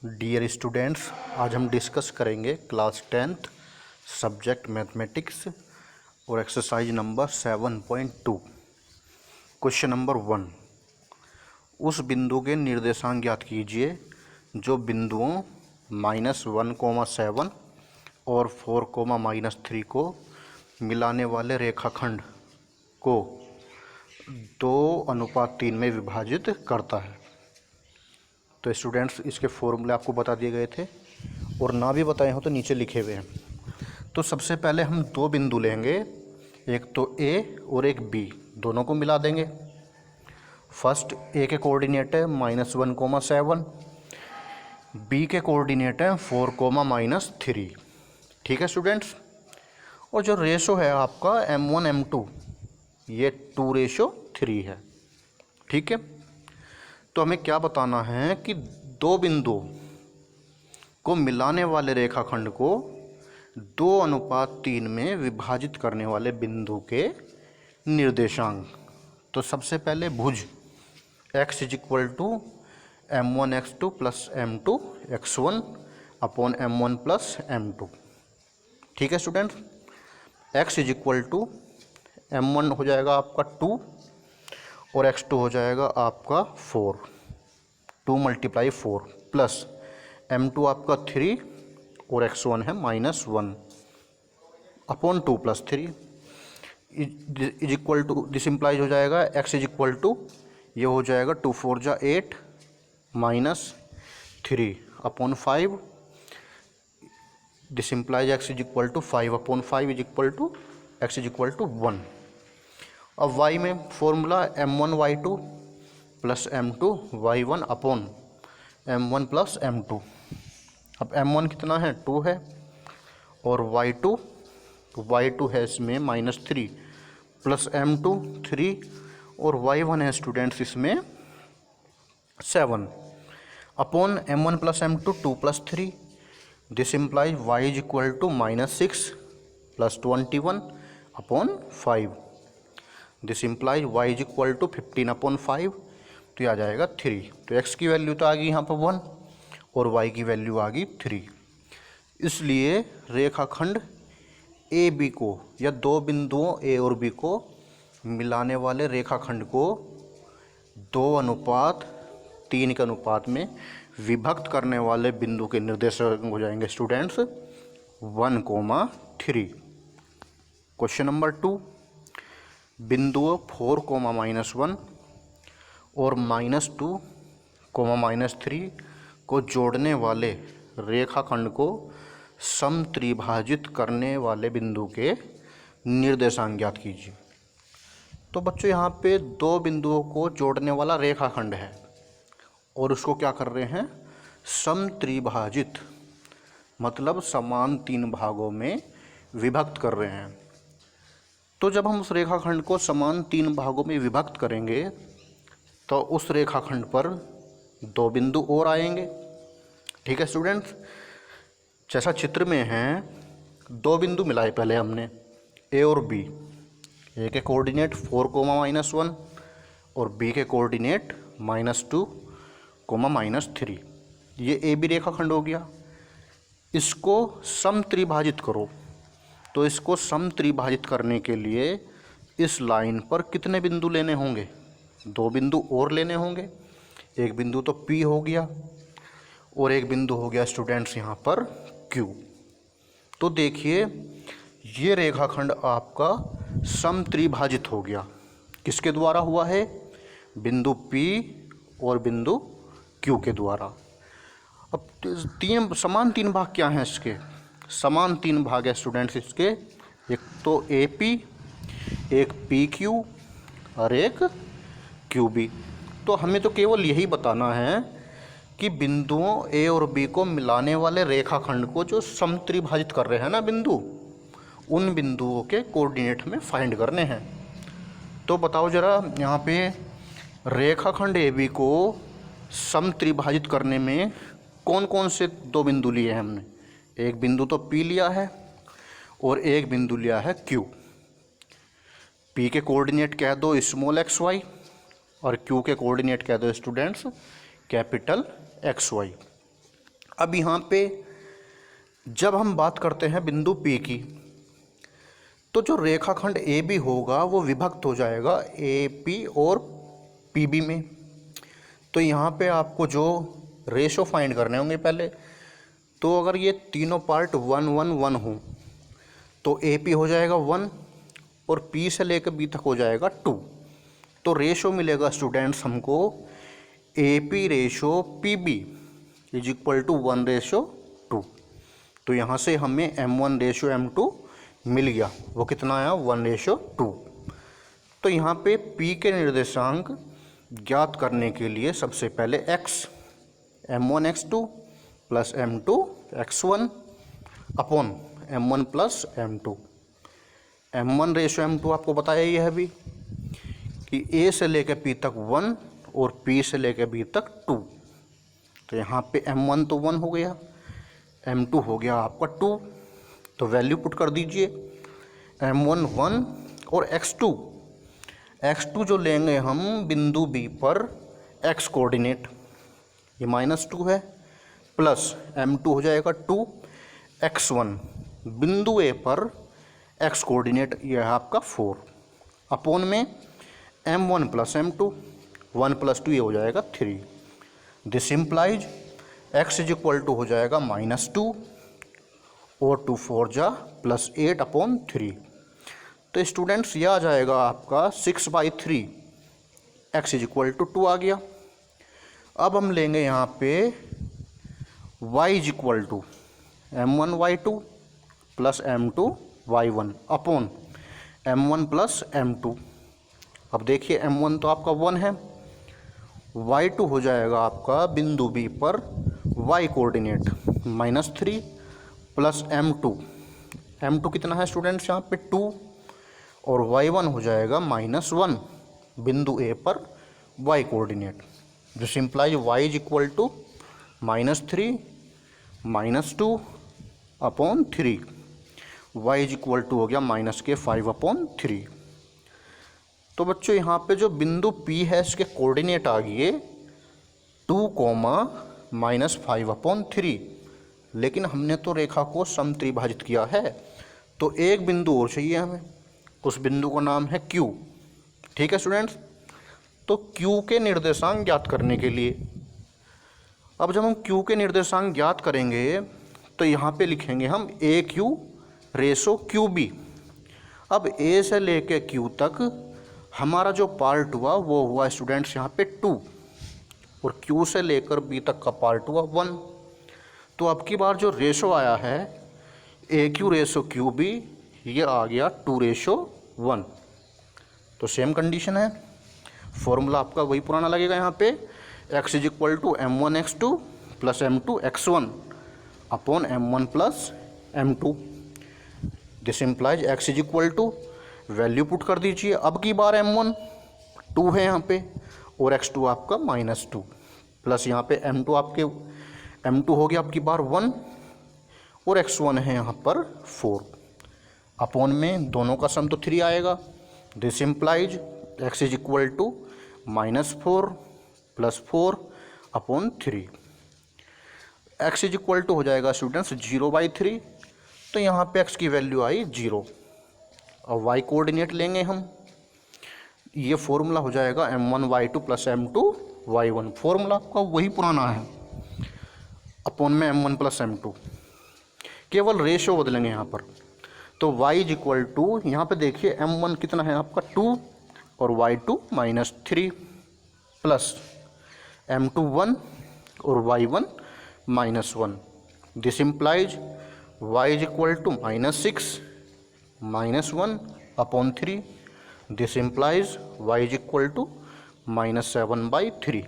Dear students, आज हम discuss करेंगे क्लास 10th सब्जेक्ट मैथमेटिक्स और एक्सरसाइज नंबर 7.2। क्वेश्चन नंबर 1, उस बिंदु के निर्देशांक ज्ञात कीजिए जो बिंदुओं -1,7 और 4,-3 को मिलाने वाले रेखाखंड को 2:3 में विभाजित करता है। तो स्टूडेंट्स, इसके फॉर्मूले आपको बता दिए गए थे और ना भी बताए हो तो नीचे लिखे हुए हैं। तो सबसे पहले हम दो बिंदु लेंगे, एक तो ए और एक बी, दोनों को मिला देंगे। फर्स्ट ए के कोऑर्डिनेट है -1,7, बी के कोऑर्डिनेट है 4,-3। ठीक है स्टूडेंट्स। और जो रेशो है आपका M1 M2, ये 2:3 है। ठीक है। तो हमें क्या बताना है कि दो बिंदुओं को मिलाने वाले रेखाखंड को 2:3 में विभाजित करने वाले बिंदु के निर्देशांक। तो सबसे पहले भुज x = m1x2 + m2x1 upon m1 + m2। ठीक है स्टूडेंट्स। x = m1 हो जाएगा आपका 2 और x2 हो जाएगा आपका 4, 2 × 4 प्लस m2 आपका 3 और x1 है -1 upon 2 + 3 is equal to, this implies हो जाएगा x = ये हो जाएगा 2 × 4 = 8 -3 upon 5। This implies x = 5 upon 5 is equal to x = 1। अब y में formula m1y2 + m2y1 upon m1 + m2। अब m1 कितना है, 2 है, और y2 है इसमें -3 प्लस m2 3 और y1 है स्टूडेंट्स इसमें 7 upon m1 + m2 2 + 3। This implies y = -6 + 21 upon 5। This implies y = 15 upon 5। तो ये आ जाएगा 3। तो x की वैल्यू तो आ गई यहाँ पर 1 और y की वैल्यू आ गई 3। इसलिए रेखाखंड ए बी को, या दो बिंदुओं ए और बी को मिलाने वाले रेखाखंड को 2:3 के अनुपात में विभक्त करने वाले बिंदु के निर्देशांक हो जाएंगे स्टूडेंट्स 1,3। क्वेश्चन नंबर 2, बिंदुओं 4,-1 और -2, -3 को जोड़ने वाले रेखाखंड को समत्रिभाजित करने वाले बिंदु के निर्देशांक ज्ञात कीजिए। तो बच्चों, यहाँ पे दो बिंदुओं को जोड़ने वाला रेखाखंड है और उसको क्या कर रहे हैं, समत्रिभाजित, मतलब समान 3 भागों में विभक्त कर रहे हैं। तो जब हम उस रेखाखंड को समान 3 भागों में विभक्त करेंगे तो उस रेखाखंड पर दो बिंदु और आएंगे। ठीक है स्टूडेंट्स। जैसा चित्र में है, दो बिंदु मिलाए पहले हमने, ए और बी। ए के कोऑर्डिनेट 4,-1 और बी के कोऑर्डिनेट -2, -3। ये ए बी रेखाखंड हो गया। इसको समत्रिभाजित करो। तो इसको समत्रिभाजित करने के लिए इस लाइन पर कितने बिंदु लेने होंगे, दो बिंदु और लेने होंगे। एक बिंदु तो P हो गया और एक बिंदु हो गया स्टूडेंट्स यहाँ पर Q। तो देखिए, ये रेखाखंड आपका समत्रिभाजित हो गया। किसके द्वारा हुआ है, बिंदु P और बिंदु Q के द्वारा। अब समान 3 भाग क्या हैं इसके, समान 3 भाग है स्टूडेंट्स इसके, एक तो AP, एक PQ और एक QB। तो हमें तो केवल यही बताना है कि बिंदुओं A और B को मिलाने वाले रेखाखंड को जो समत्रिभाजित कर रहे हैं ना बिंदु, उन बिंदुओं के कोऑर्डिनेट में फाइंड करने हैं। तो बताओ ज़रा, यहाँ पे रेखाखंड AB को समत्रिभाजित करने में कौन कौन से दो बिंदु लिए हैं हमने। एक बिंदु तो P लिया है और एक बिंदु लिया है Q। P के कोऑर्डिनेट कह दो स्मॉल xy और Q के कोऑर्डिनेट कह दो स्टूडेंट्स कैपिटल XY। अब यहाँ पे जब हम बात करते हैं बिंदु P की, तो जो रेखाखंड AB होगा वो विभक्त हो जाएगा AP और PB में। तो यहाँ पे आपको जो रेशो फाइंड करने होंगे पहले, तो अगर ये तीनों पार्ट 1 1 1 हो तो AP हो जाएगा 1 और P से लेकर B तक हो जाएगा 2। तो रेशो मिलेगा स्टूडेंट्स हमको AP ratio PB is equal to 1:2। तो यहाँ से हमें M1 रेशो M2 मिल गया, वो कितना आया 1:2। तो यहाँ पे P के निर्देशांक ज्ञात करने के लिए सबसे पहले x M1 x2 plus M2 x1 upon M1 plus M2। M1 ratio M2 आपको बताया ही है अभी कि A से लेकर P तक 1 और P से लेकर B तक 2। तो यहाँ पे M1 तो 1 हो गया, M2 हो गया आपका 2। तो वैल्यू पुट कर दीजिए, M1 1 और x2 जो लेंगे हम बिंदु B पर x कोऑर्डिनेट, ये -2 है, प्लस M2 हो जाएगा 2, x1 बिंदु A पर x कोऑर्डिनेट ये है आपका 4, अपॉन में M1 प्लस M2, 1 + 2 ये हो जाएगा 3। This implies x is equal to हो जाएगा -2 और 2 4 जा +8/3। तो स्टूडेंट्स ये आ जाएगा आपका 6/3, x इज इक्वल टू 2 आ गया। अब हम लेंगे यहाँ पे y is equal to M1 y2 plus M2 y1 upon M1 plus M2। अब देखिए M1 तो आपका 1 है, y2 हो जाएगा आपका बिंदु B पर y कोऑर्डिनेट -3 प्लस M2 कितना है स्टूडेंट्स यहाँ पे 2 और y1 हो जाएगा -1 बिंदु A पर y coordinate. This implies y is equal to -3 -2/3, y is equal to हो गया -5/3। तो बच्चों यहाँ पे जो बिंदु P है इसके कोऑर्डिनेट आ गए 2, -5/3। लेकिन हमने तो रेखा को समत्रिभाजित किया है, तो एक बिंदु और चाहिए हमें, उस बिंदु का नाम है Q। ठीक है स्टूडेंट्स, तो Q के निर्देशांक ज्ञात करने के लिए, अब जब हम Q के निर्देशांक ज्ञात करेंगे तो यहाँ पे लिखेंगे हम AQ रेशो QB। अब A से लेके Q तक हमारा जो पार्ट हुआ वो हुआ स्टूडेंट्स यहाँ पे 2 और Q से लेकर B तक का पार्ट हुआ 1। तो अब की बार जो रेशो आया है AQ रेशो QB, ये आ गया 2:1। तो सेम कंडीशन है, फॉर्मूला आपका वही पुराना लगेगा यहाँ पे, x is equal to M1 x2 plus M2 x1 upon M1 plus M2। This implies x is equal to, value put कर दीजिए। अब की बार M1 2 है यहाँ पे और x2 आपका -2 प्लस यहाँ पे M2 हो गया आपकी बार 1 और x1 है यहाँ पर 4, अपॉन में दोनों का सम तो 3 आएगा। This implies x is equal to -4 + 4/3। x is equal to हो जाएगा स्टूडेंट्स 0/3। तो यहाँ पे x की वैल्यू आई 0। और y कोऑर्डिनेट लेंगे हम, ये फॉर्मूला हो जाएगा M1 y2 plus M2 y1, formula आपका वही पुराना है, अपॉन में M1 प्लस M2, केवल रेशो बदलेंगे यहाँ पर। तो y इज इक्वल टू, यहाँ पे देखिए M1 कितना है आपका 2 और y2 -3 प्लस M2 1 और y1 -1। This implies y is equal to -6 -1/3। This implies y is equal to -7/3।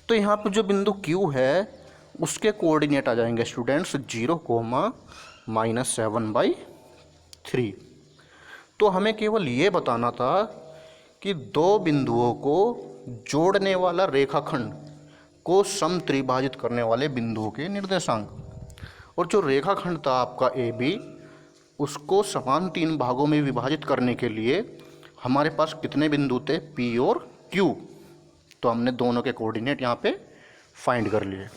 तो यहाँ पर जो बिंदु Q है उसके कोऑर्डिनेट आ जाएंगे स्टूडेंट्स 0, -7/3। तो हमें केवल ये बताना था कि दो बिंदुओं को जोड़ने वाला रेखाखंड को समत्रिभाजित करने वाले बिंदुओं के निर्देशांक, और जो रेखाखंड था आपका AB उसको समान 3 भागों में विभाजित करने के लिए हमारे पास कितने बिंदु थे P और Q। तो हमने दोनों के कोऑर्डिनेट यहाँ पे फाइंड कर लिए।